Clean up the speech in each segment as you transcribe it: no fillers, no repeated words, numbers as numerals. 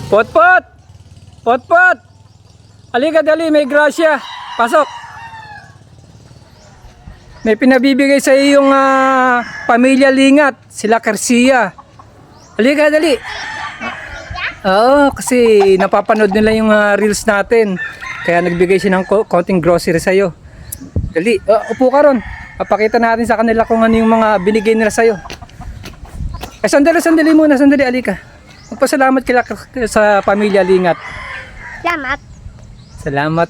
Potpot! Potpot! Halika dali, may grasya. Pasok. May pinabibigay sa iyo yung pamilya Lingat, sila Garcia. Halika dali. Oo, kasi napapanood nila yung reels natin. Kaya nagbigay siya ng konting grocery sa iyo. Dali, upo ka ron. Papakita natin sa kanila kung ano yung mga binigay nila sa iyo. Sandali muna, halika. Magpasalamat sa pamilya Lingat. Salamat. Salamat,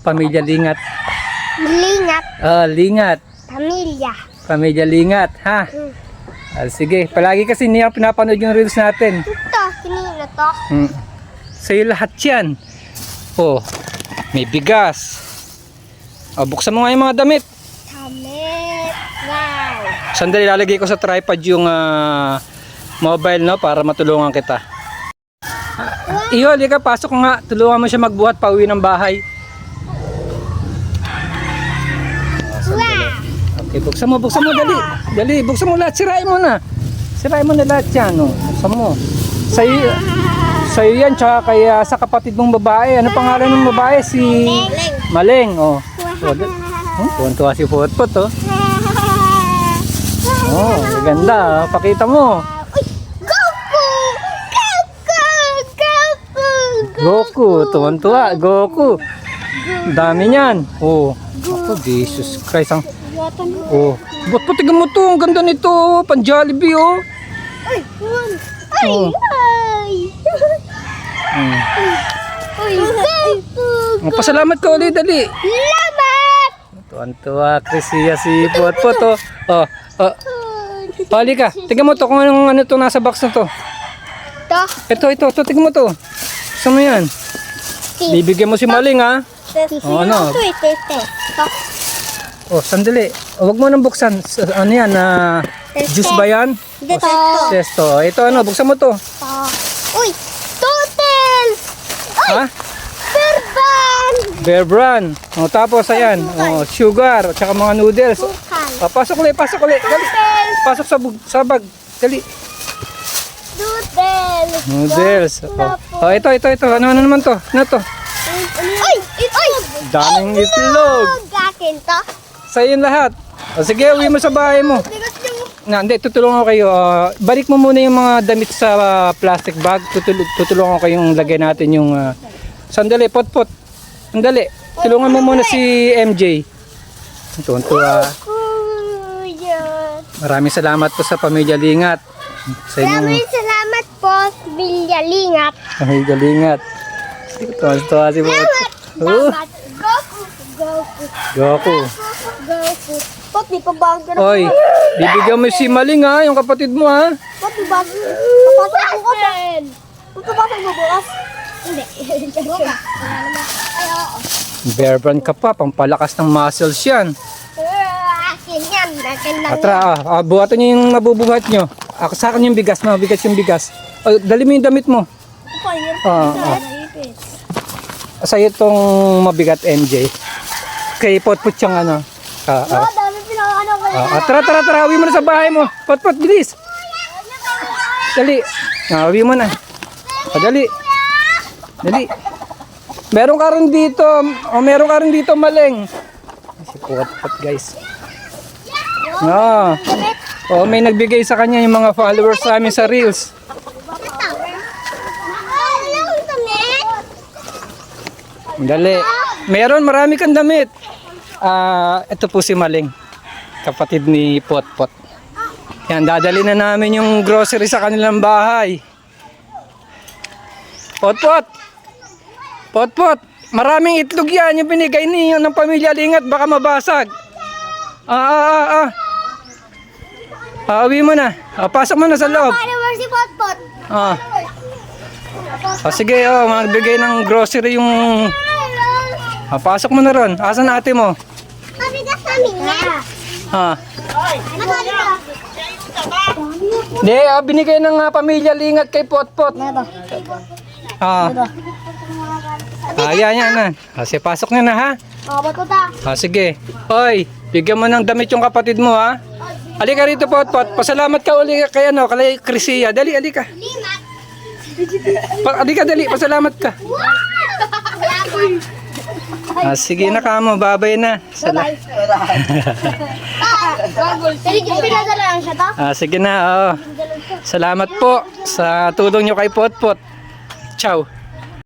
pamilya Lingat. Lingat. Lingat. Pamilya. Pamilya Lingat, ha? Sige, palagi kasi niya pinapanood yung reels natin. Ito, kinino to. Sa'yo lahat yan. Oh, may bigas. Buksan mo nga yung mga damit. Damit. Wow. Sandali, lalagay ko sa tripod yung mobile, no? Para matulungan kita. Iyo, halika, pasok nga. Tulungan mo siya magbuhat pa uwi ng bahay. Okay, buksan mo, dali. Dali, buksan mo lahat, sirain mo na. Sirain mo na lahat yan, no? Buksan mo. Sa'yo yan, tsaka kaya sa kapatid mong babae. Ano pangalan ng babae? Si Maleng, oh. Tuwan-tuwa si Potpot, oh. Oh, maganda, pakita mo. Goku, tuwan-tuwa, Goku. Dami niyan. Oh, ako, Jesus Christ. Oh, ba't patigan mo to? Ang ganda nito, pan Jollibee, oh. Ay, ay, Pasalamat ka ulit, dali. Salamat! Tuwan-tuwa, Chrisia si Potpot, oh. Pali ka, tignan mo to kung anong ano to nasa box na to. Ito, tignan mo to. Gusto mo yan? Bibigyan mo si Maling, ha? Ano? Oh, sandali. Huwag mo nang buksan. Ano yan? Juice ba yan? Sesto. Ito ano, buksan mo to. Uy! Total! Ha? Bear Bear Brand. O, tapos ayan. O, sugar. Tsaka mga noodles. Pasok ulit. Dali. Pasok sa bag. Dali. Noodles. Oh, ito. Ano naman to? Ano to? Ay! Daming itlog. Gakin to? Sa'yo lahat. O, sige, uwi mo sa bahay mo. Hindi, tutulungan ko kayo. Balik mo muna yung mga damit sa plastic bag. Tutulungan ko kayong lagay natin yung... Sandali, Potpot. Sandali. Tulungan mo muna si MJ. Tuwan-tuwa. Maraming salamat po sa pamilya Lingat. Maraming salamat po, Pamilya Lingat. Pamilya Lingat. Tuwan-tuwa si Potpot. Goku. Pot, di pa bago na. Oy, bibigyan mo si Maling, ha, yung kapatid mo, ha. Pot, di bago. Papasok mo bukas. Papasok mo bukas. Hindi. Ay, oo. Bear Brand ka pa, pampalakas ng muscles yan. Akin yan. Akin lang. Atra, buhatan niyo yung mabubuhat nyo. Sa akin yung bigas, mabigat yung bigas. Dali mo yung damit mo. Sa'yo itong mabigat, MJ. Kay Potpot siyang ano. Dami pinakaano ko yan. Tara, uwi mo na sa bahay mo. Potpot, bilis. Dali. Uwi mo na. Dali. Meron ka rin dito, Maleng. Si Potpot, guys. May nagbigay sa kanya yung mga followers namin sa Reels. Dali. Marami kang damit. Ito po si Maling, kapatid ni Potpot. Yan, dadali na namin yung grocery sa kanilang bahay. Potpot, maraming itlog yan yung binigay niyo ng pamilya Lingat, baka mabasag. Uwi mo na. Pasok mo na sa loob. Si Potpot. Sige, magbigay ng grocery yung... pasok mo na ron. Asan ate mo? Mabigas namin yan. Hindi, binigay ng pamilya Lingat kay Potpot. Yan. Sige, pasok na ha. Sige. Hoy, bigyan mo ng damit yung kapatid mo, ha. Halika rito, Potpot. Pasalamat ka uli kay Chrisia. Dali, halika. Adi ka, dali. Pasalamat ka. Sige na ka mo. Babay na. Pinadala lang siya to? Sige na. Salamat po sa tulong nyo kay Potpot. Ciao.